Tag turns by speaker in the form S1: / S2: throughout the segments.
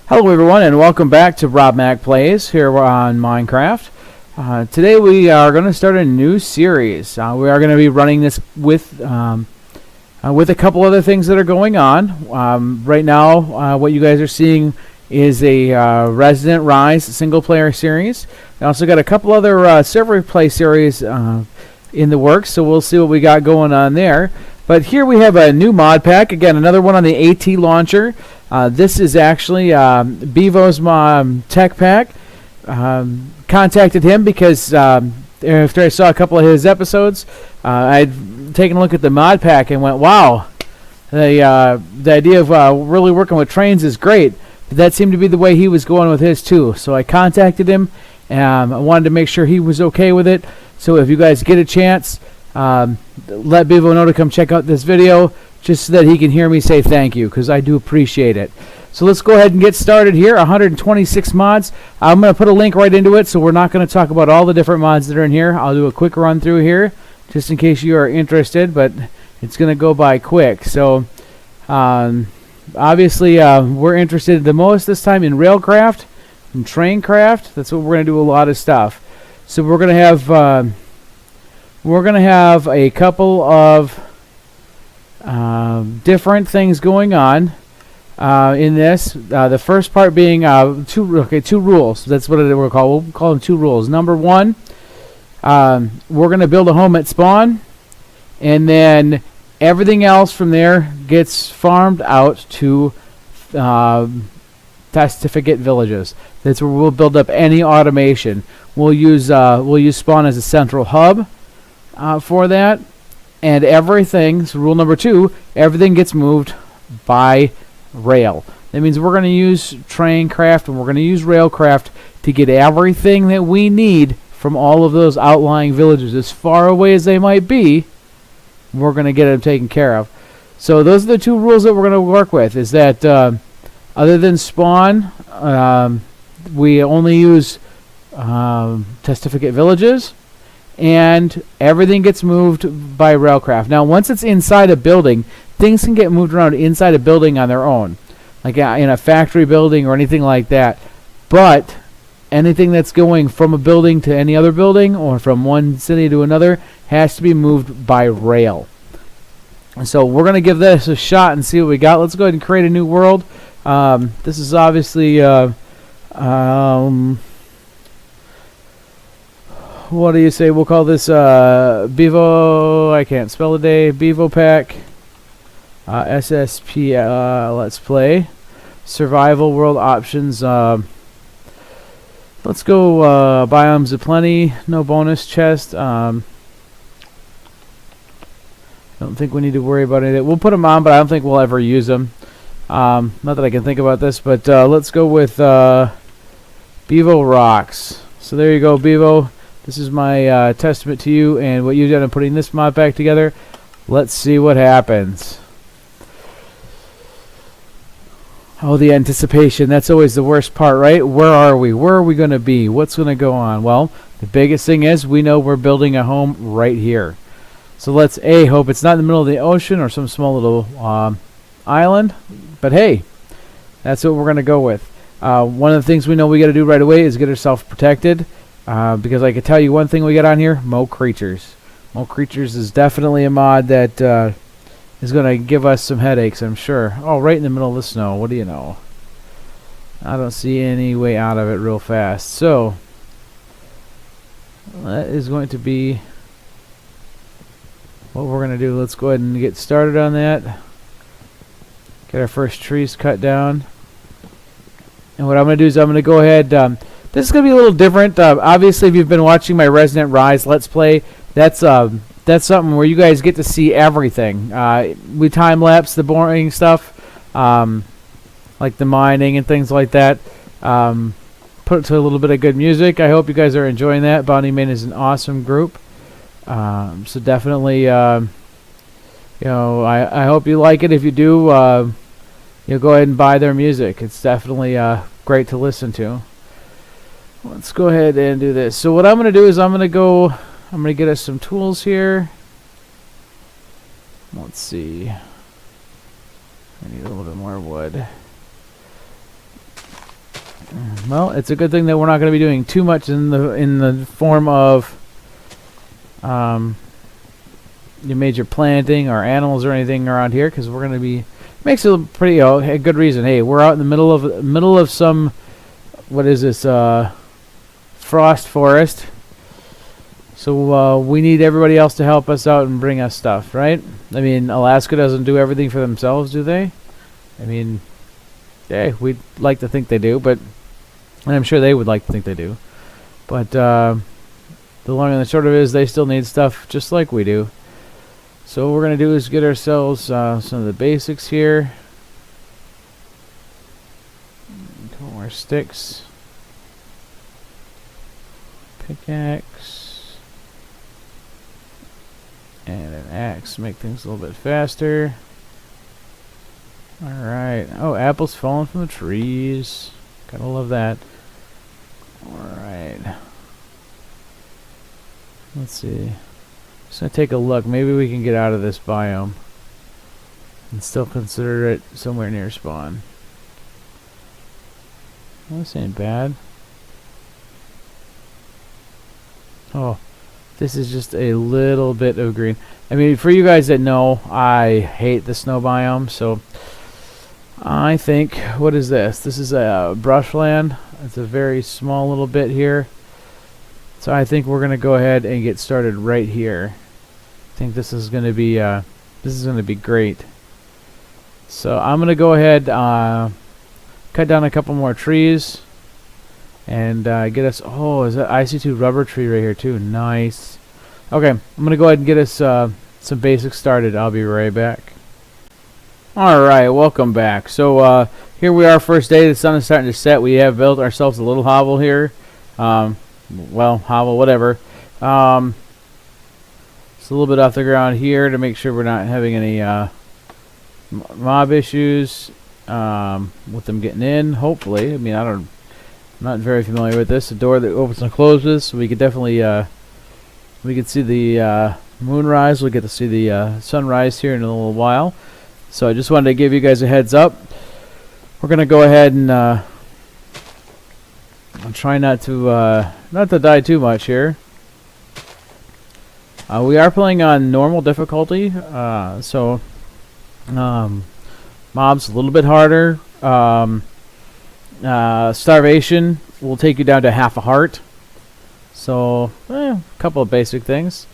S1: Hello everyone and welcome back to Rob Mac Plays here on Minecraft. Today we are going to start a new series. We are going to be running this with a couple other things that are going on. Right now what you guys are seeing is a Resident Rise single player series. We also got a couple other server play series in the works, so we'll see what we got going on there. But here we have a new mod pack, again another one on the AT launcher. This is actually Bevo's tech pack. Contacted him because after I saw a couple of his episodes, I'd taken a look at the mod pack and went, wow, the idea of really working with trains is great. But that seemed to be the way he was going with his too. So I contacted him and I wanted to make sure he was okay with it. So if you guys get a chance, let Bevo know to come check out this video, just so that he can hear me say thank you, because I do appreciate it. So let's go ahead and get started here. 126 mods. I'm going to put a link right into it, so we're not going to talk about all the different mods that are in here. I'll do a quick run through here, just in case you are interested, but it's going to go by quick. So obviously we're interested the most this time in railcraft and traincraft. That's what we're going to do, a lot of stuff. So we're going to have a couple of different things going on in this. The first part being two rules. That's what we'll call them, two rules. Number one, we're going to build a home at spawn, and then everything else from there gets farmed out to testificate villages. That's where we'll build up any automation. We'll use spawn as a central hub for that. And everything, so rule number two, everything gets moved by rail. That means we're going to use traincraft and we're going to use railcraft to get everything that we need from all of those outlying villages, as far away as they might be. We're going to get them taken care of. So those are the two rules that we're going to work with, is that other than spawn, we only use testificate villages, and everything gets moved by railcraft. Now, once it's inside a building, things can get moved around inside a building on their own, like in a factory building or anything like that. But anything that's going from a building to any other building or from one city to another has to be moved by rail. And so we're going to give this a shot and see what we got. Let's go ahead and create a new world. This is obviously what do you say? We'll call this Bevo. I can't spell a day. Bevo pack. SSP. Let's play. Survival world options. Let's go biomes aplenty. No bonus chest. Don't think we need to worry about anything. We'll put them on, but I don't think we'll ever use them. Not that I can think about this, but let's go with Bevo rocks. So there you go, Bevo. This is my testament to you and what you've done in putting this mod back together. Let's see what happens. Oh, the anticipation. That's always the worst part, right? Where are we? Where are we going to be? What's going to go on? Well, the biggest thing is we know we're building a home right here. So let's hope it's not in the middle of the ocean or some small little island. But hey, that's what we're going to go with. One of the things we know we got to do right away is get ourselves protected. Because I can tell you one thing we got on here, Mo Creatures. Mo Creatures is definitely a mod that is going to give us some headaches, I'm sure. Oh, right in the middle of the snow. What do you know? I don't see any way out of it real fast. So, that is going to be what we're going to do. Let's go ahead and get started on that. Get our first trees cut down. And what I'm going to do is I'm going to go ahead... this is going to be a little different. Obviously, if you've been watching my Resident Rise Let's Play, that's something where you guys get to see everything. We time-lapse the boring stuff, like the mining and things like that. Put it to a little bit of good music. I hope you guys are enjoying that. Bounty Main is an awesome group. So definitely, I hope you like it. If you do, go ahead and buy their music. It's definitely great to listen to. Let's go ahead and do this. So what I'm going to do is I'm going to get us some tools here. Let's see. I need a little bit more wood. Well, it's a good thing that we're not going to be doing too much in the form of your major planting or animals or anything around here, because we're going to be makes it a pretty a good reason. Hey, we're out in the middle of some, what is this, frost forest. So we need everybody else to help us out and bring us stuff, right? I mean, Alaska doesn't do everything for themselves, do they? I mean, yeah, we'd like to think they do, but, and I'm sure they would like to think they do. But the long and the short of it is they still need stuff just like we do. So what we're going to do is get ourselves some of the basics here. A couple more sticks. Pickaxe. And an axe to make things a little bit faster. Alright. Oh, apples falling from the trees. Gotta love that. Alright. Let's see. Just gonna take a look. Maybe we can get out of this biome and still consider it somewhere near spawn. Well, this ain't bad. Oh, this is just a little bit of green. I mean, for you guys that know, I hate the snow biome, so I think, what is this? This is a brushland. It's a very small little bit here. So I think we're gonna go ahead and get started right here. I think this is gonna be great. So I'm gonna go ahead, cut down a couple more trees, and get us. Oh, is that I see 2 rubber tree right here too? Nice. Okay, I'm gonna go ahead and get us some basics started. I'll be right back. All right, welcome back. So here we are, first day. The sun is starting to set. We have built ourselves a little hovel here. Well, hovel, whatever. It's a little bit off the ground here to make sure we're not having any mob issues with them getting in. Hopefully, I mean, I'm not very familiar with this. A door that opens and closes, so we could definitely we could see the moonrise. We'll get to see the sunrise here in a little while. So I just wanted to give you guys a heads up. We're gonna go ahead and I'll try not to die too much here. We are playing on normal difficulty, so mobs a little bit harder. Starvation will take you down to half a heart. So a couple of basic things.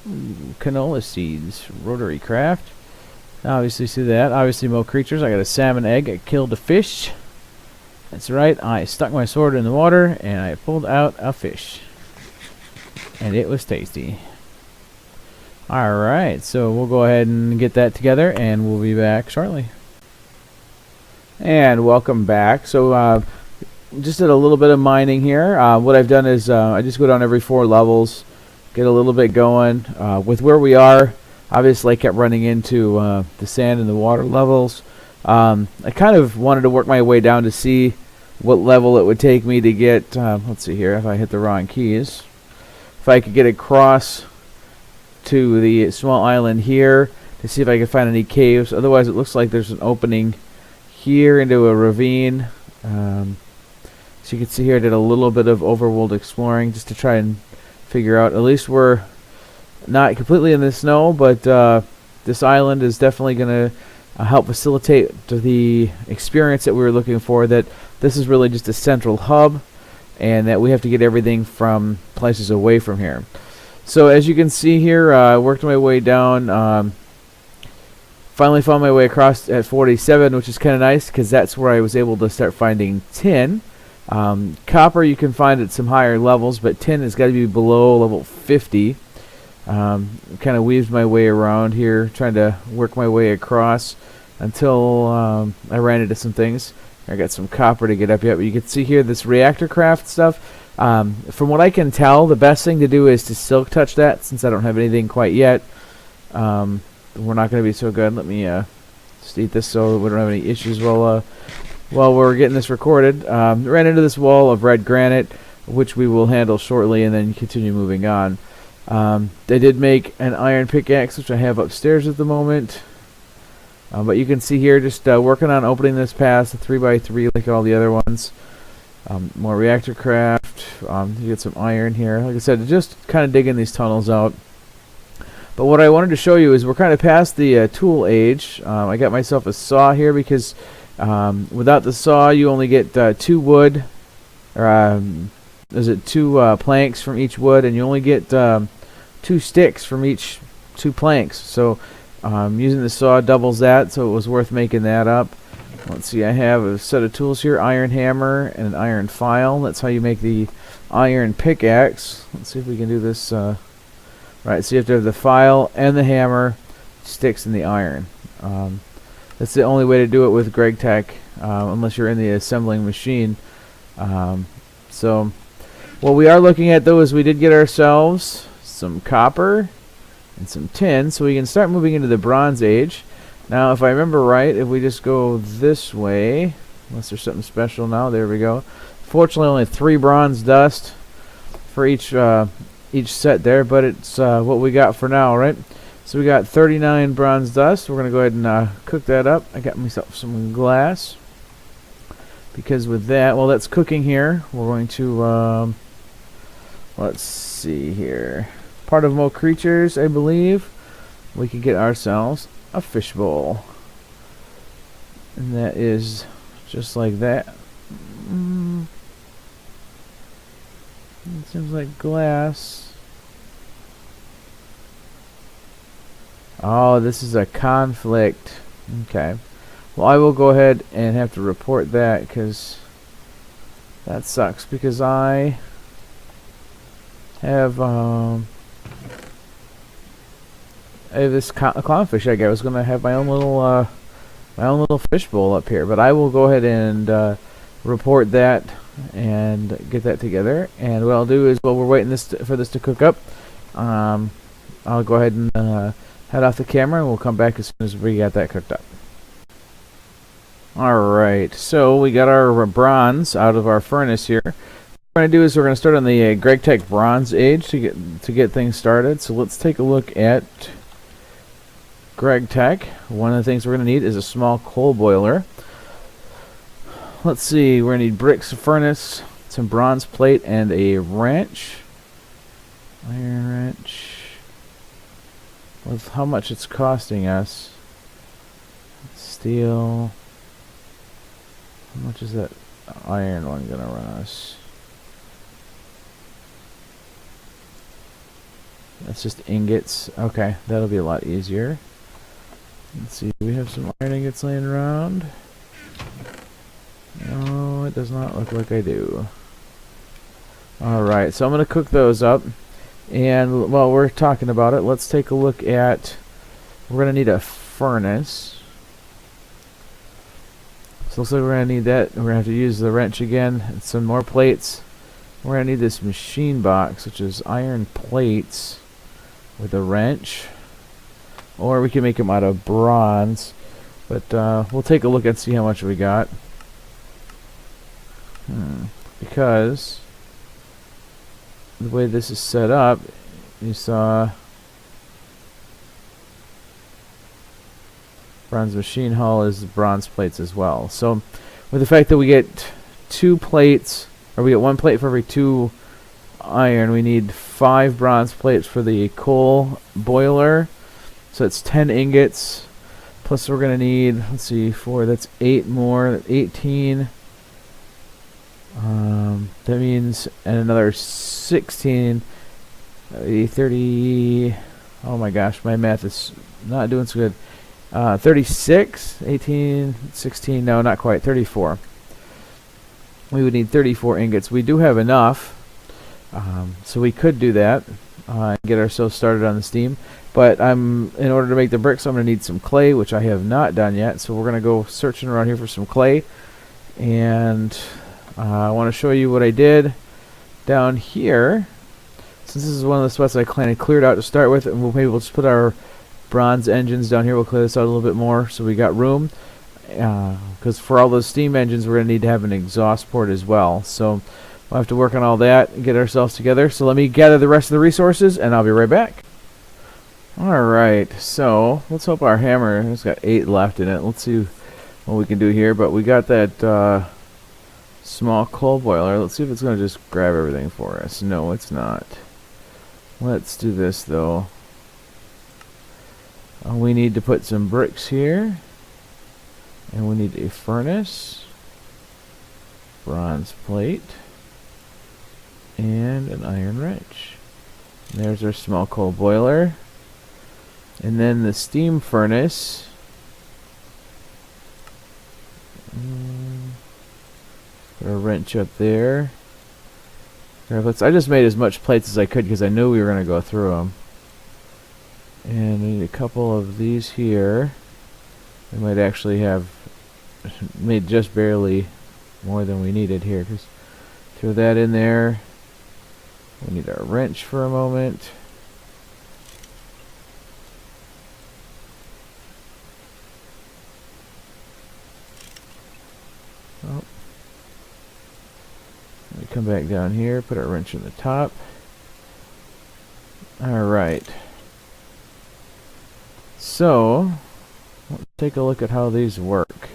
S1: Canola seeds, rotary craft. Obviously see that. Obviously more creatures. I got a salmon egg. I killed a fish. That's right. I stuck my sword in the water and I pulled out a fish. And it was tasty. Alright, so we'll go ahead and get that together and we'll be back shortly. And welcome back. So just did a little bit of mining here. What I've done is I just go down every 4 levels, get a little bit going. With where we are, obviously I kept running into the sand and the water levels. I kind of wanted to work my way down to see what level it would take me to get, let's see here, if I hit the wrong keys. If I could get across to the small island here to see if I could find any caves. Otherwise it looks like there's an opening here into a ravine. So you can see here I did a little bit of overworld exploring just to try and figure out, at least we're not completely in the snow, but this island is definitely going to help facilitate the experience that we were looking for, that this is really just a central hub and that we have to get everything from places away from here. So as you can see here, I worked my way down, finally found my way across at 47, which is kind of nice because that's where I was able to start finding tin. Copper you can find at some higher levels, but tin has got to be below level 50. Kind of weaved my way around here, trying to work my way across until I ran into some things. I got some copper to get up yet, but you can see here this reactor craft stuff. From what I can tell, the best thing to do is to silk touch that, since I don't have anything quite yet. We're not going to be so good. Let me just eat this so we don't have any issues while we're getting this recorded. Ran into this wall of red granite, which we will handle shortly, and then continue moving on. They did make an iron pickaxe, which I have upstairs at the moment. But you can see here, just working on opening this past, a 3x3 like all the other ones. more reactor craft. You get some iron here. Like I said, just kind of digging these tunnels out. But what I wanted to show you is we're kind of past the tool age. I got myself a saw here because without the saw you only get 2 wood, or is it 2 planks from each wood, and you only get 2 sticks from each 2 planks. So using the saw doubles that, so it was worth making that up. Let's see, I have a set of tools here, iron hammer and an iron file. That's how you make the iron pickaxe. Let's see if we can do this. Right, so you have to have the file and the hammer, sticks, and the iron. That's the only way to do it with Greg Tech, unless you're in the assembling machine. So what we are looking at, though, is we did get ourselves some copper and some tin, so we can start moving into the Bronze Age. Now, if I remember right, if we just go this way, unless there's something special now, there we go. Fortunately, only 3 bronze dust for each set there, but it's what we got for now, right? So we got 39 bronze dust. We're going to go ahead and cook that up. I got myself some glass, because with that, well, that's cooking here. We're going to, let's see here. Part of Mo Creatures, I believe. We can get ourselves a fishbowl. And that is just like that. It seems like glass. Oh, this is a conflict. Okay. Well, I will go ahead and have to report that, because that sucks, because I have this clownfish egg. I was going to have my own little fishbowl up here, but I will go ahead and report that and get that together. And what I'll do is, while we're waiting for this to cook up, I'll go ahead and head off the camera, and we'll come back as soon as we got that cooked up. Alright, so we got our bronze out of our furnace here. What we're going to do is we're going to start on the Greg Tech Bronze Age to get things started. So let's take a look at Greg Tech. One of the things we're going to need is a small coal boiler. Let's see, we're going to need bricks, a furnace, some bronze plate, and a wrench. Iron wrench. With how much it's costing us. Steel. How much is that iron one gonna run us? That's just ingots. Okay, that'll be a lot easier. Let's see, do we have some iron ingots laying around? No, it does not look like I do. Alright, so I'm gonna cook those up. And while we're talking about it, let's take a look at, we're going to need a furnace. So looks like we're going to need that. We're going to have to use the wrench again and some more plates. We're going to need this machine box, which is iron plates with a wrench. Or we can make them out of bronze. But we'll take a look and see how much we got. Because the way this is set up, you saw bronze machine hull is bronze plates as well. So with the fact that we get 2 plates, or we get 1 plate for every 2 iron, we need 5 bronze plates for the coal boiler. So it's 10 ingots. Plus we're going to need, let's see, 4, that's 8 more, 18. That means, and another 16, 30, oh my gosh, my math is not doing so good. 36, 18, 16, no, not quite, 34. We would need 34 ingots. We do have enough, so we could do that and get ourselves started on the steam. But in order to make the bricks, I'm going to need some clay, which I have not done yet. So we're going to go searching around here for some clay. And I want to show you what I did down here. Since this is one of the spots I kind of cleared out to start with, and maybe we'll just put our bronze engines down here. We'll clear this out a little bit more so we got room. Because for all those steam engines, we're going to need to have an exhaust port as well. So we'll have to work on all that and get ourselves together. So let me gather the rest of the resources, and I'll be right back. Alright, so let's hope our hammer has got 8 left in it. Let's see what we can do here. But we got that small coal boiler. Let's see if it's going to just grab everything for us. No, it's not. Let's do this though. We need to put some bricks here, and we need a furnace, bronze plate, and an iron wrench. And there's our small coal boiler, and then the steam furnace. Put a wrench up there. I just made as much plates as I could because I knew we were going to go through them. And we need a couple of these here. We might actually have made just barely more than we needed here. Just throw that in there. We need our wrench for a moment. Oh. We come back down here, put our wrench in the top. Alright. So, let's take a look at how these work.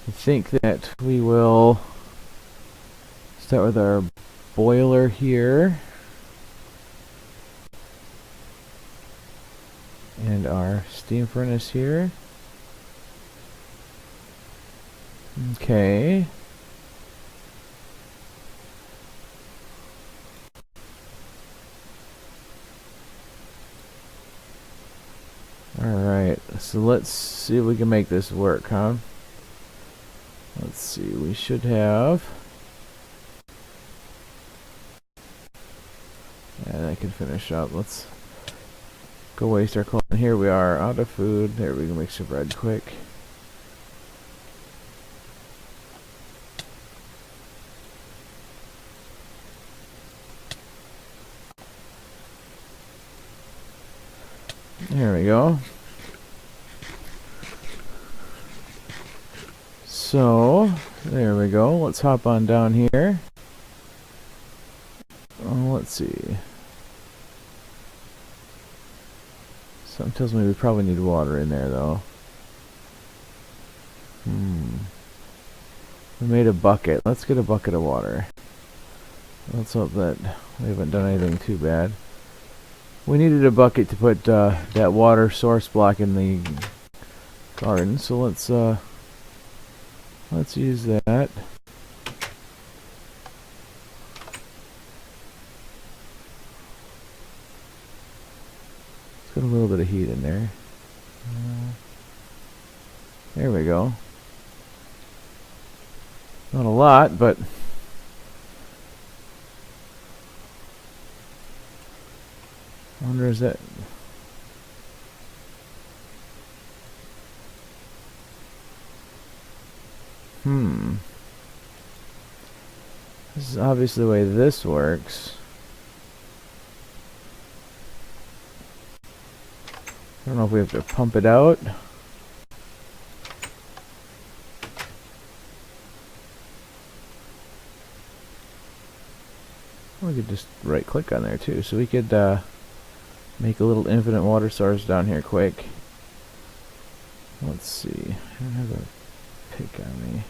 S1: I think that we will start with our boiler here. And our steam furnace here. Okay. Alright, so let's see if we can make this work, huh? Let's see, we should have... Yeah, that can finish up. Let's go waste our coal. And here we are, out of food. There, we can make some bread quick. There we go. So, there we go. Let's hop on down here. Oh, let's see. Something tells me we probably need water in there, though. We made a bucket. Let's get a bucket of water. Let's hope that we haven't done anything too bad. We needed a bucket to put that water source block in the garden, so let's use that. Let's get a little bit of heat in there. There we go. Not a lot, but I wonder is that... This is obviously the way this works. I don't know if we have to pump it out. We could just right click on there too, so we could make a little infinite water source down here quick. Let's see. I don't have a pick on me.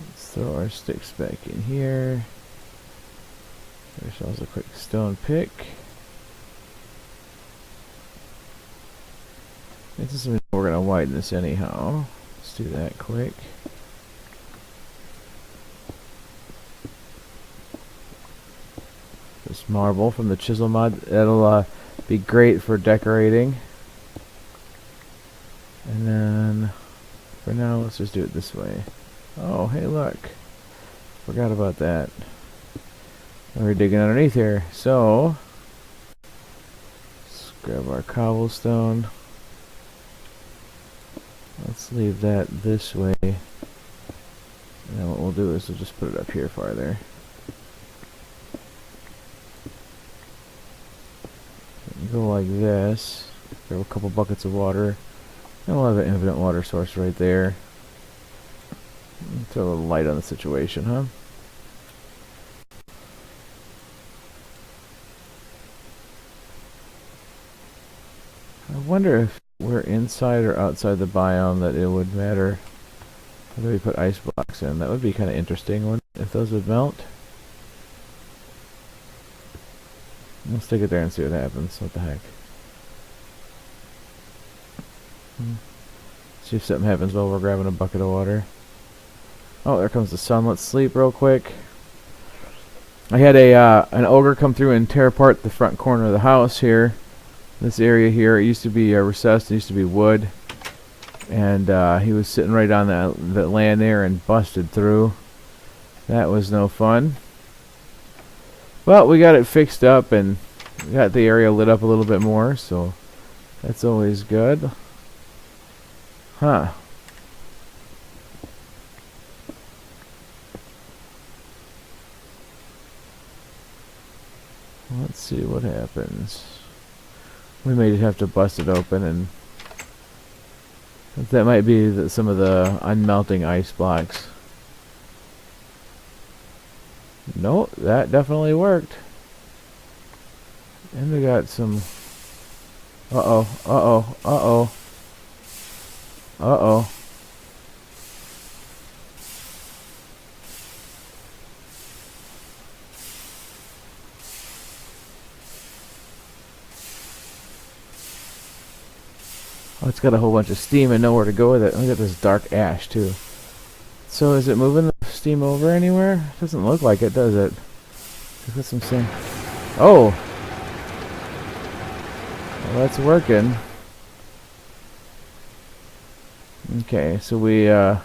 S1: Let's throw our sticks back in here. Give ourselves a quick stone pick. This is something we're gonna widen this anyhow. Let's do that quick. This marble from the chisel mod, that'll be great for decorating. And then for now, let's just do it this way. Oh, hey, look. Forgot about that. We're digging underneath here. So, let's grab our cobblestone. Let's leave that this way. And then what we'll do is we'll just put it up here farther. Go like this. Grab a couple buckets of water. And we'll have an infinite water source right there. Throw a little light on the situation, huh? I wonder if we're inside or outside the biome that it would matter whether we put ice blocks in. That would be kind of interesting, wouldn't it, if those would melt. We'll stick it there and see what happens. What the heck? See if something happens while we're grabbing a bucket of water. Oh, there comes the sun. Let's sleep real quick. I had an ogre come through and tear apart the front corner of the house here. This area here, it used to be recessed. It used to be wood, and he was sitting right on that land there and busted through. That was no fun. But we got it fixed up and got the area lit up a little bit more, so that's always good. Huh. Let's see what happens. We may have to bust it open, and that might be some of the unmelting ice blocks. Nope, that definitely worked. And we got some... Uh-oh, uh-oh, uh-oh. Uh-oh. Oh, it's got a whole bunch of steam and nowhere to go with it. Look at this dark ash, too. So is it moving the steam over anywhere? Doesn't look like it, does it? Let's get some sand. Oh! Well, that's working. Okay, so we, it's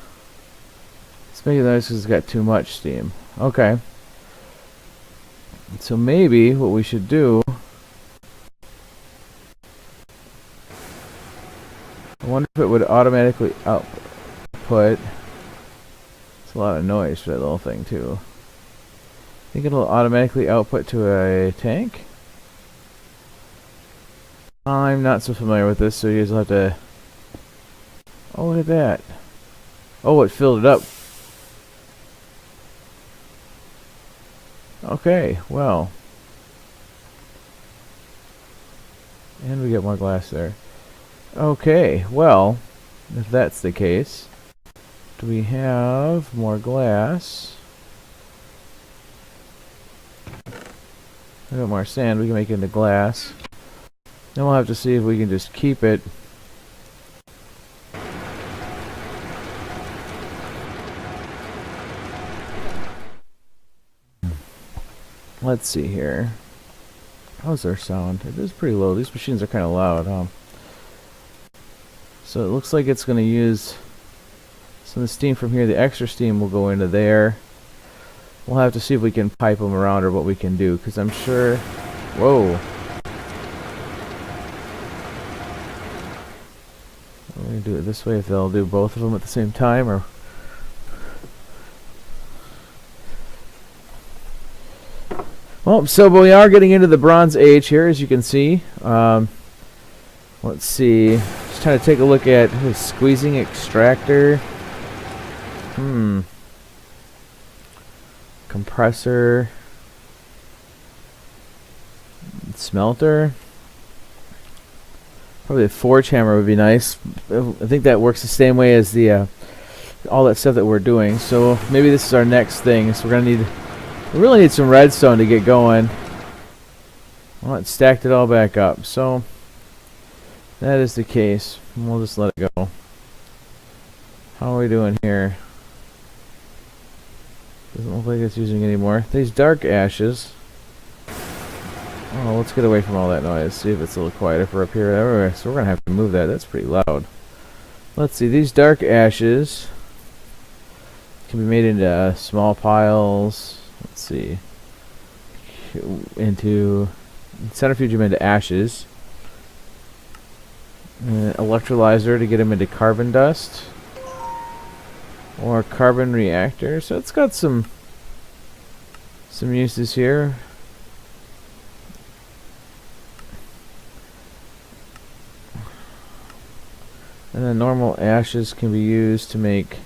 S1: making noise because it's got too much steam. Okay. So maybe what we should do... I wonder if it would automatically output... It's a lot of noise for that little thing, too. Think it'll automatically output to a tank? I'm not so familiar with this, so you guys will have to... Oh, look at that. Oh, it filled it up. Okay, well. And we get more glass there. Okay, well, if that's the case, do we have more glass? We got more sand, we can make it into glass. Then we'll have to see if we can just keep it. Let's see here. How's their sound? It is pretty low. These machines are kind of loud, huh? So it looks like it's going to use some of the steam from here. The extra steam will go into there. We'll have to see if we can pipe them around or what we can do, because I'm sure... Whoa! We're going to do it this way if they'll do both of them at the same time, or... Well, so we are getting into the Bronze Age here, as you can see. Let's see. Just trying to take a look at his squeezing extractor. Compressor. Smelter. Probably a forge hammer would be nice. I think that works the same way as the all that stuff that we're doing. So maybe this is our next thing. So we're gonna need... We really need some redstone to get going. Well, it stacked it all back up. So that is the case. We'll just let it go. How are we doing here? Doesn't look like it's using any more. These dark ashes. Oh, let's get away from all that noise. See if it's a little quieter for up here. Everywhere. So we're gonna have to move that. That's pretty loud. Let's see. These dark ashes can be made into small piles. Let's see. Centrifuge them into ashes. Electrolyzer to get them into carbon dust. Or carbon reactor. So it's got some uses here. And then normal ashes can be used to make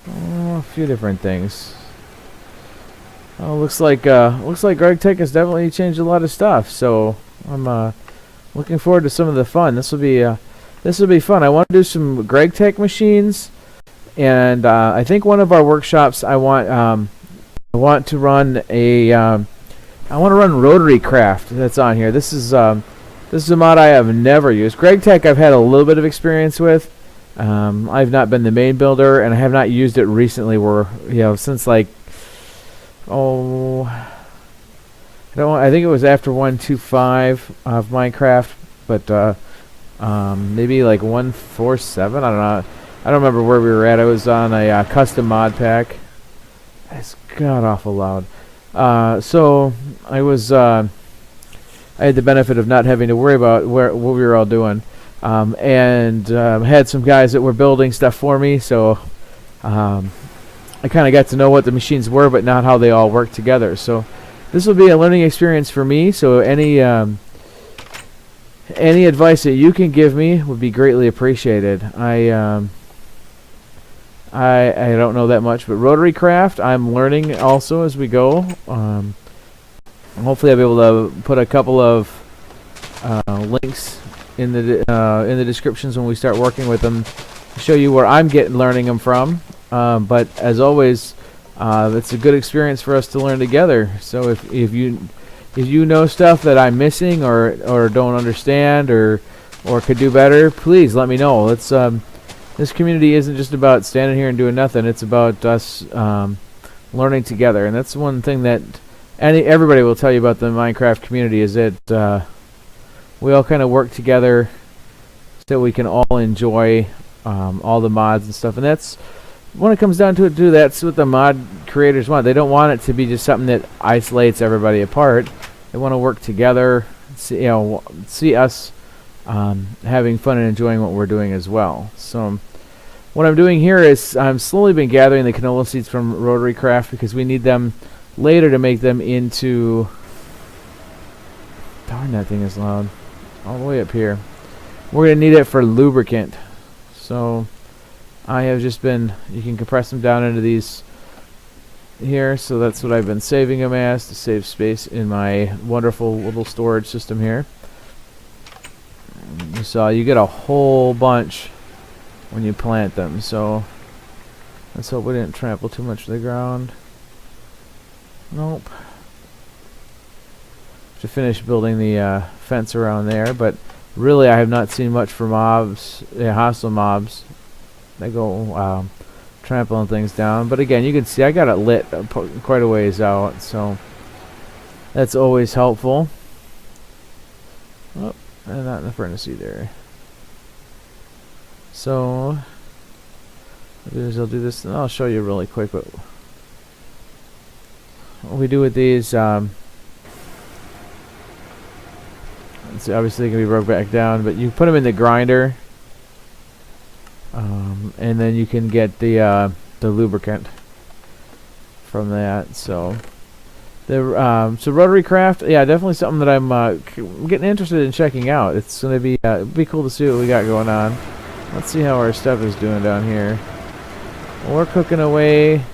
S1: a few different things. Oh, looks like Greg Tech has definitely changed a lot of stuff. So I'm looking forward to some of the fun. This will be fun. I want to do some Greg Tech machines, and I think one of our workshops I want to run Rotary Craft. That's on here. This is a mod I have never used. Greg Tech I've had a little bit of experience with. I've not been the main builder, and I have not used it recently. Since like I think it was after 1.25 of Minecraft, but maybe like 1.47. I don't know. I don't remember where we were at. I was on a custom mod pack. It's god awful loud. So I had the benefit of not having to worry about what we were all doing, and had some guys that were building stuff for me. So I kind of got to know what the machines were, but not how they all work together. So this will be a learning experience for me. So any advice that you can give me would be greatly appreciated. I don't know that much, but Rotary Craft I'm learning also as we go. Hopefully I'll be able to put a couple of links in the descriptions when we start working with them to show you where I'm learning them from. But as always, it's a good experience for us to learn together. So if you know stuff that I'm missing or don't understand or could do better, please let me know. This community isn't just about standing here and doing nothing. It's about us learning together, and that's one thing that everybody will tell you about the Minecraft community is that we all kind of work together so we can all enjoy all the mods and stuff. And that's when it comes down to it, too. That's what the mod creators want. They don't want it to be just something that isolates everybody apart. They want to work together, see us having fun and enjoying what we're doing as well. So what I'm doing here is I'm slowly been gathering the canola seeds from Rotary Craft because we need them later to make them into... Darn, that thing is loud. All the way up here. We're going to need it for lubricant. So I have just been... You can compress them down into these here. So that's what I've been saving them as to save space in my wonderful little storage system here. You saw you get a whole bunch when you plant them. So let's hope we didn't trample too much of the ground. Nope. To finish building the fence around there, but really I have not seen much for mobs, hostile mobs that go trampling things down. But again, you can see I got it lit quite a ways out, so that's always helpful. Oh, and not in the furnace either. So I'll do this, and I'll show you really quick what we do with these. So obviously they can be broke back down, but you put them in the grinder, and then you can get the lubricant from that. So so Rotary Craft, yeah, definitely something that I'm getting interested in checking out. It's gonna be cool to see what we got going on. Let's see how our stuff is doing down here. We're cooking away.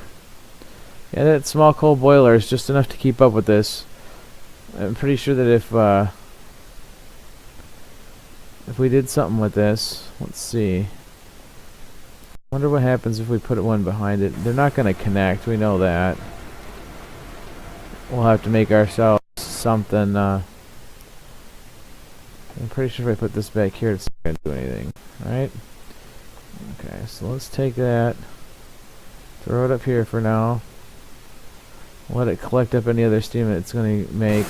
S1: Yeah, that small coal boiler is just enough to keep up with this. I'm pretty sure that if we did something with this, let's see. Wonder what happens if we put one behind it. They're not going to connect. We know that. We'll have to make ourselves something. I'm pretty sure if I put this back here, it's not going to do anything. Alright? Okay, so let's take that. Throw it up here for now. Let it collect up any other steam that it's going to make.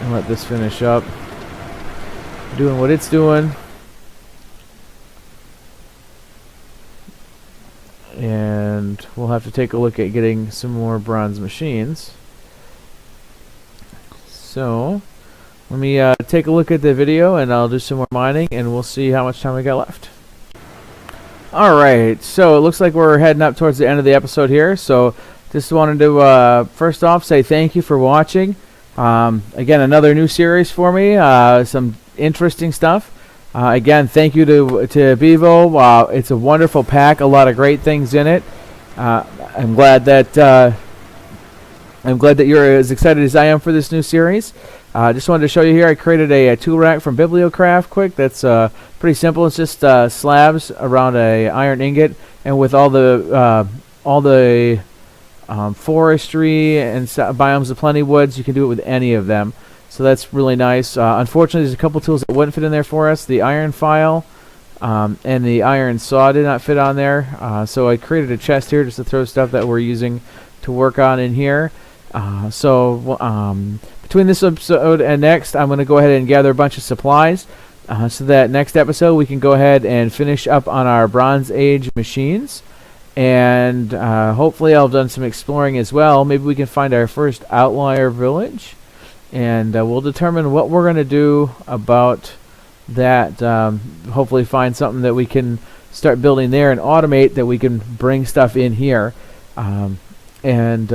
S1: And let this finish up. Doing what it's doing. And we'll have to take a look at getting some more bronze machines. So let me take a look at the video, and I'll do some more mining, and we'll see how much time we got left. Alright, so it looks like we're heading up towards the end of the episode here. So just wanted to first off say thank you for watching. Again, another new series for me. Some interesting stuff. Again, thank you to Bevo. It's a wonderful pack, a lot of great things in it. I'm glad that you're as excited as I am for this new series. Just wanted to show you here, I created a tool rack from Bibliocraft quick. That's pretty simple. It's just slabs around a iron ingot, and with all the forestry and biomes of plenty woods, you can do it with any of them. So that's really nice. Unfortunately, there's a couple tools that wouldn't fit in there for us. The iron file and the iron saw did not fit on there. So I created a chest here just to throw stuff that we're using to work on in here. Between this episode and next, I'm going to go ahead and gather a bunch of supplies so that next episode we can go ahead and finish up on our Bronze Age machines. And hopefully I've done some exploring as well. Maybe we can find our first outlier village, and we'll determine what we're going to do about that. Hopefully find something that we can start building there and automate that we can bring stuff in here. And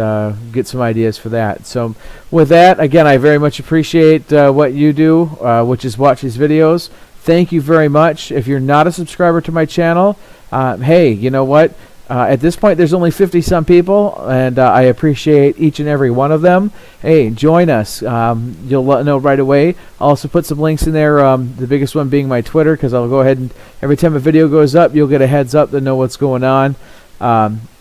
S1: get some ideas for that. So with that, again, I very much appreciate what you do, which is watch these videos. Thank you very much. If you're not a subscriber to my channel, hey, you know what? At this point, there's only 50-some people, and I appreciate each and every one of them. Hey, join us. You'll know right away. I'll also put some links in there, the biggest one being my Twitter, because I'll go ahead and every time a video goes up, you'll get a heads up to know what's going on.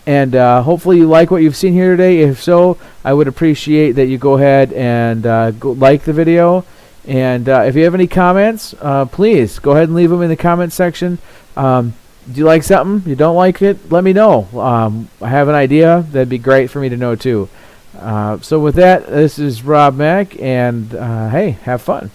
S1: And hopefully you like what you've seen here today. If so, I would appreciate that you go ahead and go like the video. And if you have any comments, please go ahead and leave them in the comment section. Do you like something? You don't like it? Let me know. I have an idea. That'd be great for me to know too. So with that, this is Rob Mack, and hey, have fun.